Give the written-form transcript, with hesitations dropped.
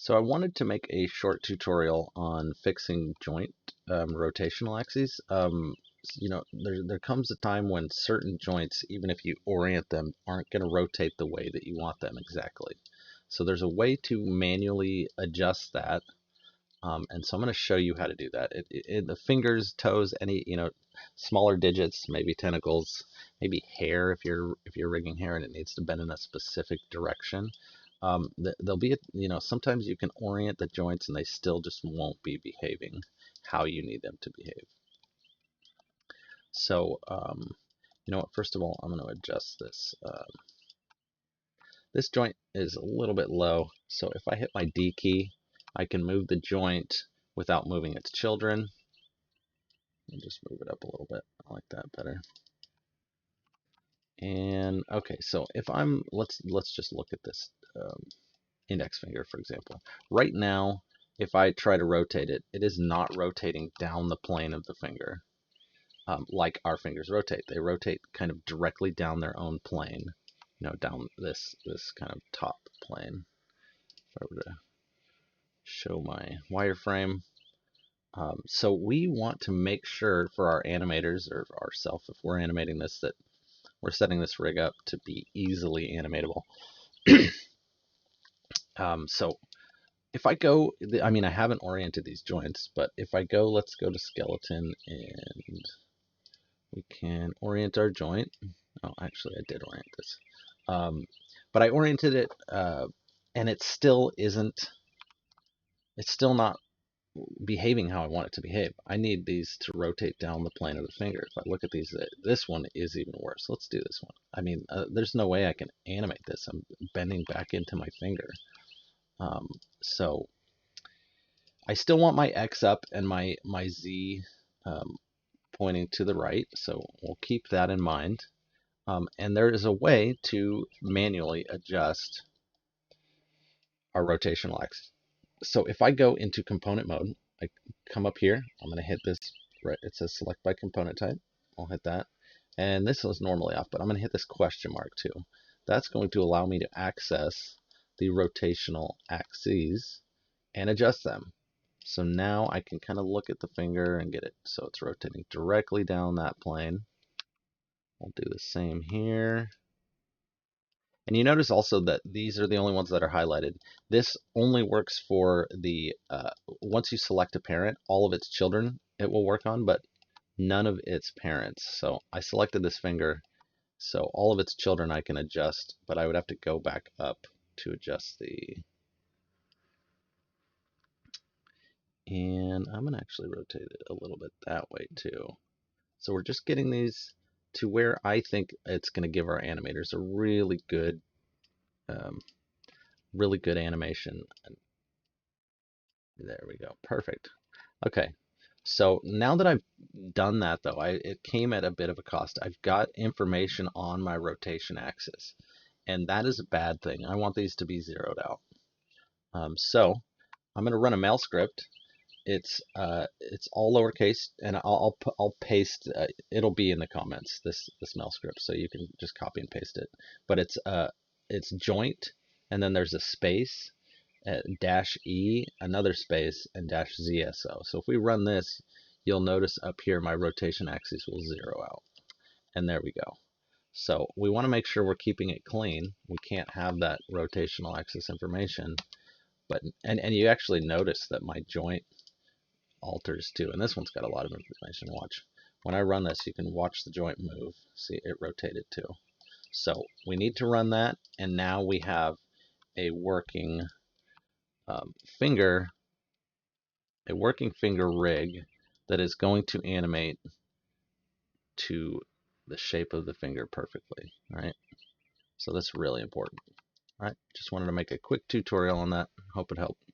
So I wanted to make a short tutorial on fixing joint rotational axes. There comes a time when certain joints, even if you orient them, aren't going to rotate the way that you want them exactly. So there's a way to manually adjust that, and so I'm going to show you how to do that. The fingers, toes, any smaller digits, maybe tentacles, maybe hair if you're rigging hair and it needs to bend in a specific direction. There'll be sometimes you can orient the joints and they still just won't be behaving how you need them to behave. So you know what? First of all, I'm going to adjust this. This joint is a little bit low, so if I hit my D key, I can move the joint without moving its children. I'll just move it up a little bit. I like that better. And okay, so if let's just look at this index finger, for example. Right now, if I try to rotate it, it is not rotating down the plane of the finger like our fingers rotate. They rotate kind of directly down their own plane, down this kind of top plane. If I were to show my wireframe. So we want to make sure for our animators or ourselves, if we're animating this, that we're setting this rig up to be easily animatable. So if I go, I haven't oriented these joints, but if I go, let's go to skeleton and we can orient our joint. Oh, actually I did orient this. But I oriented it and it still not behaving how I want it to behave. I need these to rotate down the plane of the finger. If I look at these, this one is even worse. Let's do this one. There's no way I can animate this. I'm bending back into my finger. So I still want my X up and my Z pointing to the right. So we'll keep that in mind. And there is a way to manually adjust our rotational axis. So if I go into component mode, I come up here, I'm going to hit this, right, it says select by component type. I'll hit that. And this is normally off, but I'm going to hit this question mark too. That's going to allow me to access the rotational axes and adjust them. So now I can kind of look at the finger and get it so it's rotating directly down that plane. I'll do the same here. And you notice also that these are the only ones that are highlighted. This only works for the, once you select a parent, all of its children it will work on, but none of its parents. So I selected this finger, so all of its children I can adjust, but I would have to go back up to adjust the, and I'm gonna actually rotate it a little bit that way too. So we're just getting these to where I think it's gonna give our animators a really good animation. There we go. Perfect. Okay. So now that I've done that, though, it came at a bit of a cost. I've got information on my rotation axis, and that is a bad thing. I want these to be zeroed out. So I'm going to run a mail script. It's all lowercase, and I'll paste. It'll be in the comments, this mail script, so you can just copy and paste it. But it's joint, and then there's a space. -E, another space, and -ZSO. So if we run this, you'll notice up here my rotation axis will zero out. And there we go. So we want to make sure we're keeping it clean. We can't have that rotational axis information. But and you actually notice that my joint alters too. And this one's got a lot of information. Watch. When I run this, you can watch the joint move. See, it rotated too. So we need to run that, and now we have a working finger rig that is going to animate to the shape of the finger perfectly. All right, so that's really important. All right, just wanted to make a quick tutorial on that. Hope it helped.